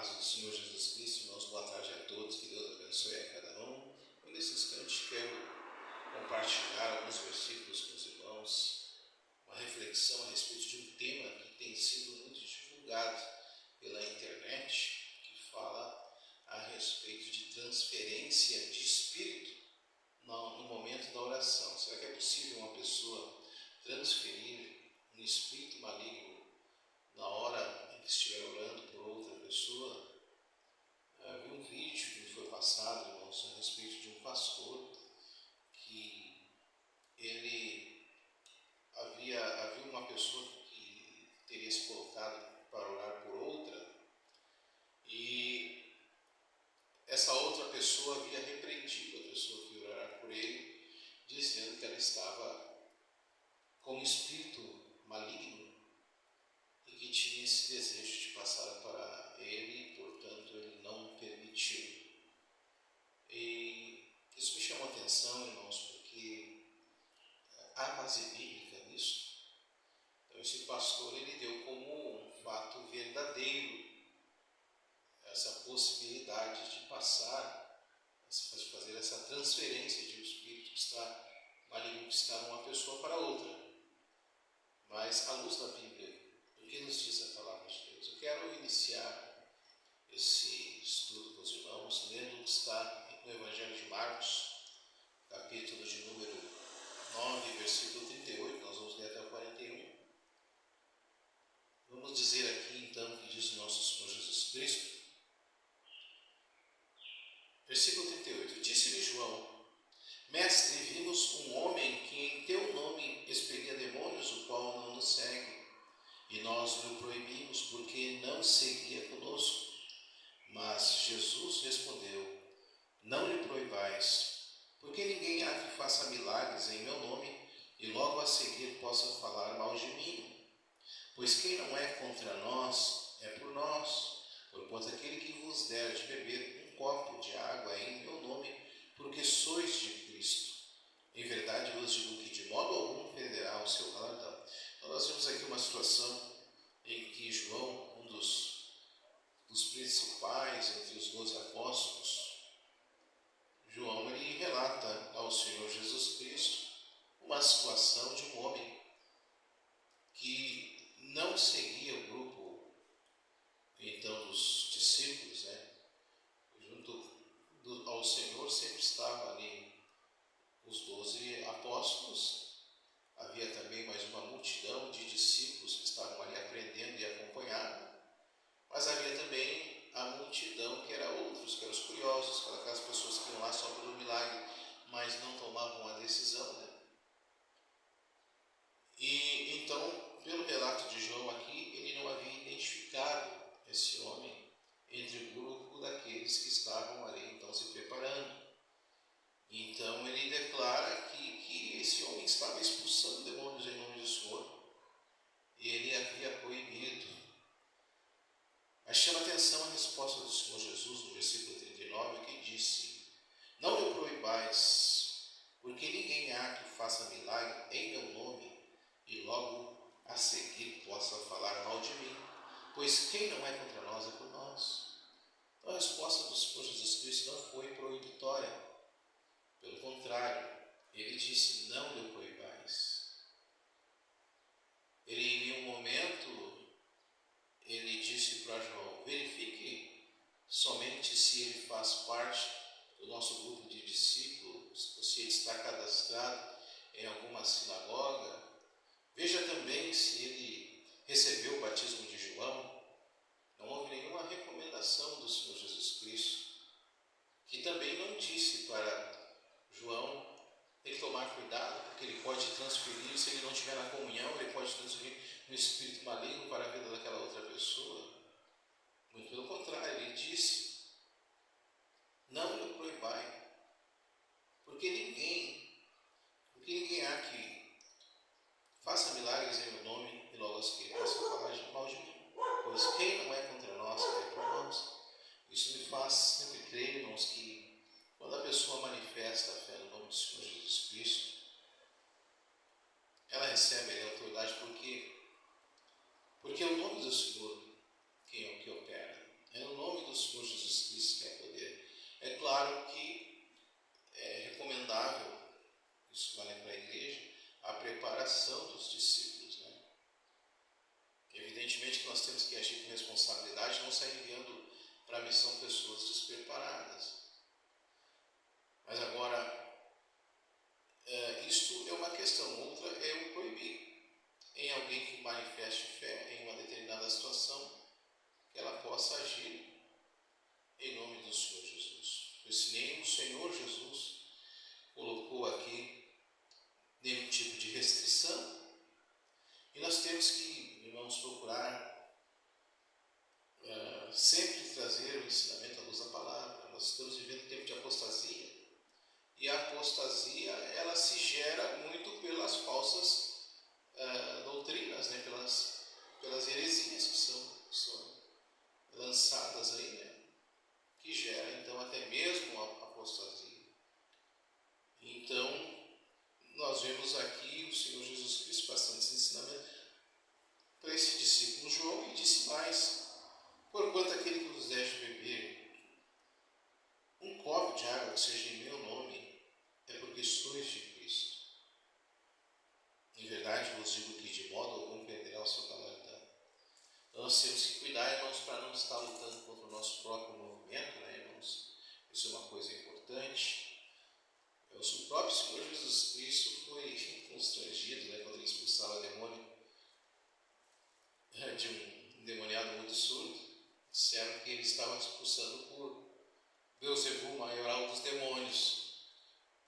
paz do Senhor Jesus Cristo, irmãos, boa tarde a todos, que Deus abençoe a cada um. Eu, nesse instante, quero compartilhar alguns versículos com os irmãos, uma reflexão a respeito de um tema que tem sido muito divulgado pela internet, que fala a respeito de transferência de espírito no momento da oração. Será que é possível uma pessoa transferir um espírito maligno na hora em que estiver orando por outra pessoa? Vi um vídeo que me foi passado, irmãos, a respeito de um pastor que havia uma pessoa que teria se colocado para orar por outra, e essa outra pessoa havia repreendido a pessoa que ia orar por ele, dizendo que ela estava com um espírito maligno e que tinha esse desejo de passar para ele, e portanto ele não permitiu. E isso me chamou a atenção, irmãos, porque há base bíblica nisso. Então esse pastor, ele deu como um fato verdadeiro essa possibilidade de passar, de fazer essa transferência de um espírito que está maligno, que está numa pessoa para outra. Mas à luz da Bíblia, o que nos diz a palavra de Deus? Eu quero iniciar esse estudo com os irmãos lendo o que está no Evangelho de Marcos, capítulo de número 9, versículo 38, nós vamos ler até o 41. Vamos dizer aqui então o que diz o nosso Senhor Jesus Cristo. Versículo 38. Disse-lhe João: Mestre, vimos um homem que em teu nome expelia demônios, o qual não nos segue, e nós lhe proibimos, porque não seguia conosco. Mas Jesus respondeu: Não lhe proibais, porque ninguém há que faça milagres em meu nome, e logo a seguir possa falar mal de mim. Pois quem não é contra nós, é por nós. Porquanto aquele que vos der de beber um copo de água em meu nome, porque sois de Cristo, em verdade vos digo que de modo algum perderá o seu galardão. Então nós vemos aqui uma situação em que João, um dos principais entre os 12 apóstolos, João, ele relata ao Senhor Jesus Cristo uma situação de um homem que não seguia o grupo então dos discípulos, junto ao Senhor sempre estava ali os 12 apóstolos, havia também mais uma multidão de discípulos que estavam ali aprendendo e acompanhando, mas havia também a multidão que era outros, que eram os curiosos, aquelas pessoas que iam lá só pelo milagre, mas não tomavam a decisão, E então, pelo relato de João aqui, ele não havia identificado esse homem entre o grupo daqueles que estavam ali então se preparando. Então ele declara que esse homem estava expulsando demônios em nome do Senhor, e ele havia proibido. Mas chama atenção a resposta do Senhor Jesus no versículo 39, que disse: Não lhe proibais, porque ninguém há que faça milagre em meu nome, e logo a seguir possa falar mal de mim, pois quem não é contra nós é por nós. Então a resposta do Senhor Jesus Cristo não foi proibitória, pelo contrário, ele disse: não lhe proibais. Ele, em um momento, ele disse para João: verifique somente se ele faz parte do nosso grupo de discípulos, ou se ele está cadastrado em alguma sinagoga. Veja também se ele recebeu o batismo de João. Não houve nenhuma recomendação do Senhor Jesus Cristo, que também não disse para João: tem que tomar cuidado, porque ele pode transferir, se ele não estiver na comunhão, ele pode transferir um espírito maligno para a vida daquela outra pessoa. Muito pelo contrário, ele disse: não lhe proibai, porque ninguém há que faça milagres em meu nome e logo a seguir possa falar mal de mim, pois quem não é contra nós é por nós. Isso me faz sempre crer, irmãos, que quando a pessoa manifesta a fé no nome do Senhor Jesus Cristo, ela recebe a autoridade. Por quê? Porque é o nome do Senhor quem é o que opera. É no nome nós temos que agir com responsabilidade, não sair enviando para a missão pessoas despreparadas. Mas agora, isto é uma questão. Outra é o proibir em alguém que manifeste fé em uma determinada situação, que ela possa agir em nome do Senhor Jesus. Pois se nem o Senhor Jesus colocou aqui nenhum tipo de restrição, e nós temos que, irmãos, procurar sempre trazer o ensinamento à luz da palavra. Nós estamos vivendo um tempo de apostasia, e a apostasia ela se gera muito pelas falsas doutrinas, né? pelas heresias que são lançadas aí, né? Que gera então até mesmo a apostasia. Então, nós vemos aqui o Senhor Jesus Cristo passando esse ensinamento para esse discípulo João, e disse mais: porquanto aquele que vos deixa beber um copo de água que seja em meu nome, é porque sois de Cristo. Em verdade vos digo que de modo algum perderá o seu galardão. Então nós temos que cuidar, irmãos, para não estar lutando contra o nosso próprio movimento, né, irmãos? Isso é uma coisa importante. O próprio Senhor Jesus Cristo foi constrangido, né, quando ele expulsava o demônio de um endemoniado muito surdo. Disseram que ele estava expulsando por Beelzebul, maioral dos demônios.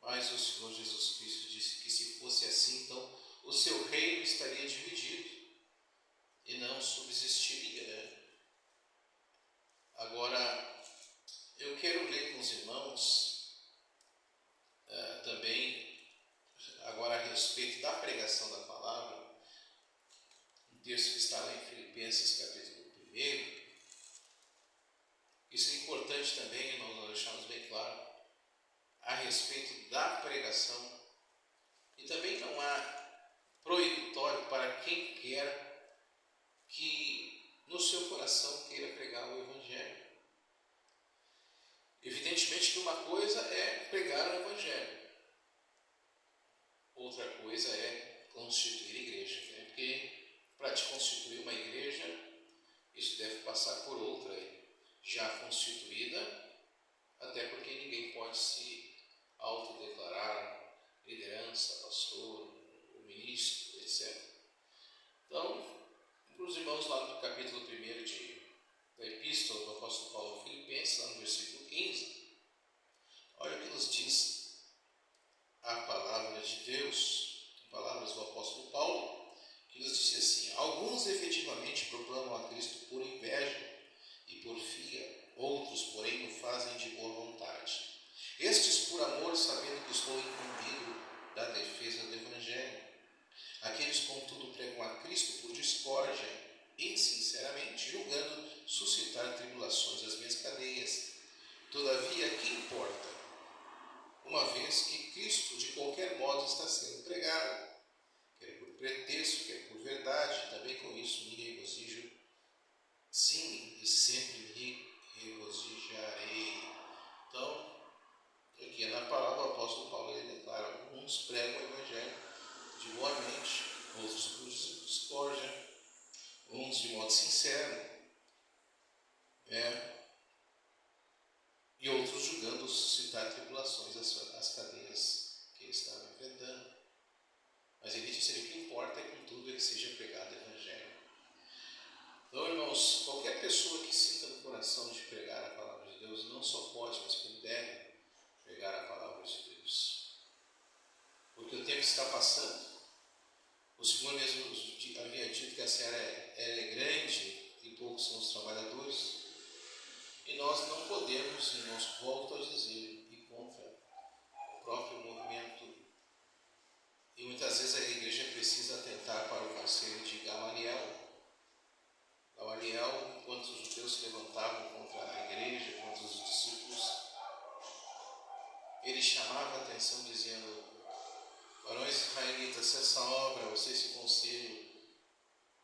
Mas o Senhor Jesus Cristo disse que se fosse assim, então o seu reino estaria dividido e não subsistiria, né? Agora, eu quero ler com os irmãos também, agora a respeito da pregação da palavra, um texto que está lá em Filipenses capítulo 1. Isso é importante também, nós deixamos bem claro, a respeito da pregação. E também não há proibitório para quem quer que no seu coração queira pregar o Evangelho. Evidentemente que uma coisa é pregar o Evangelho, outra coisa é constituir igreja, né? Porque para te constituir uma igreja, isso deve passar por outra já constituída, até porque ninguém pode se autodeclarar liderança, pastor, ministro, etc. Então, para os irmãos lá do capítulo 1 da Epístola do apóstolo Paulo aos Filipenses, lá no versículo 15, olha o que nos diz a palavra de Deus, palavras do apóstolo Paulo, que nos diz assim: alguns efetivamente proclamam a Cristo por inveja e porfia, outros, porém, o fazem de boa vontade. Estes por amor, sabendo que estou incumbido da defesa do Evangelho. Aqueles, contudo, pregam a Cristo por discórdia, insinceramente, julgando suscitar tribulações às minhas cadeias. Todavia, que importa? Uma vez que Cristo, de qualquer modo, está sendo pregado, quer por pretexto, quer por verdade, também com isso me regozijo. Sim, e sempre me regozijarei. Então, aqui na palavra do apóstolo Paulo, ele declara: alguns pregam o Evangelho de boa mente, outros por discórdia, uns de modo sincero, e outros julgando suscitar tribulações às cadeias que ele estava enfrentando. Mas ele disse que o que importa é, contudo, é que seja pregado o Evangelho. Então, irmãos, qualquer pessoa que sinta no coração de pregar a palavra de Deus, não só pode, mas como deve pregar a palavra de Deus. Porque o tempo está passando. O Senhor mesmo havia dito que a seara é grande e poucos são os trabalhadores. E nós não podemos, irmãos, volto a dizer, ir contra o próprio movimento. E muitas vezes a igreja precisa atentar para o conselho de Gamaliel. Gamaliel, enquanto os judeus se levantavam contra a igreja, contra os discípulos, ele chamava a atenção dizendo: varões israelitas, se essa obra, ou se esse conselho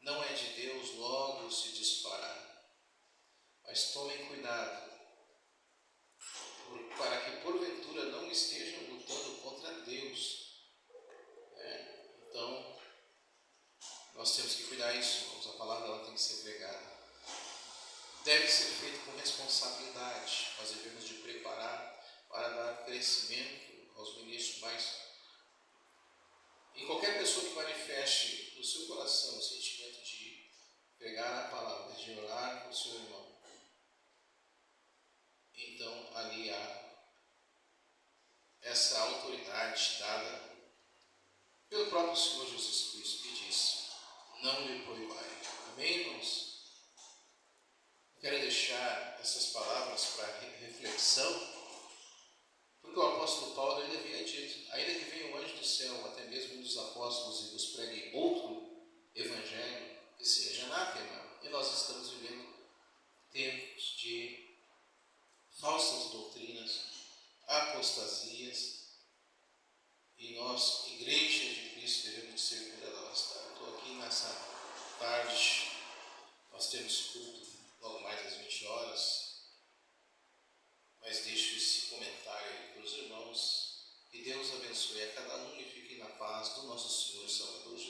não é de Deus, logo se disparará. Mas tomem cuidado, para que porventura não estejam lutando contra Deus. Então, nós temos que cuidar disso, irmãos. A palavra ela tem que ser pregada. deve ser feito com responsabilidade. Nós devemos de preparar para dar crescimento aos ministros, mas em qualquer pessoa que manifeste no seu coração o sentimento de pegar a palavra, de orar com o seu irmão, então ali há essa autoridade dada pelo próprio Senhor Jesus Cristo, que diz: não lhe proibai. Amém, irmãos? Quero deixar essas palavras para reflexão, porque o apóstolo Paulo ele havia dito: ainda que venha o anjo do céu, até mesmo um dos apóstolos, e vos pregue outro evangelho, que seja anátema. E nós estamos vivendo tempos de falsas doutrinas, apostasias, e nós, Igreja de Cristo, devemos ser cuidadosas. Eu estou aqui nessa tarde, nós temos culto logo mais às 20 horas, mas deixo esse comentário para os irmãos. Que Deus abençoe a cada um e fique na paz do nosso Senhor e Salvador Jesus.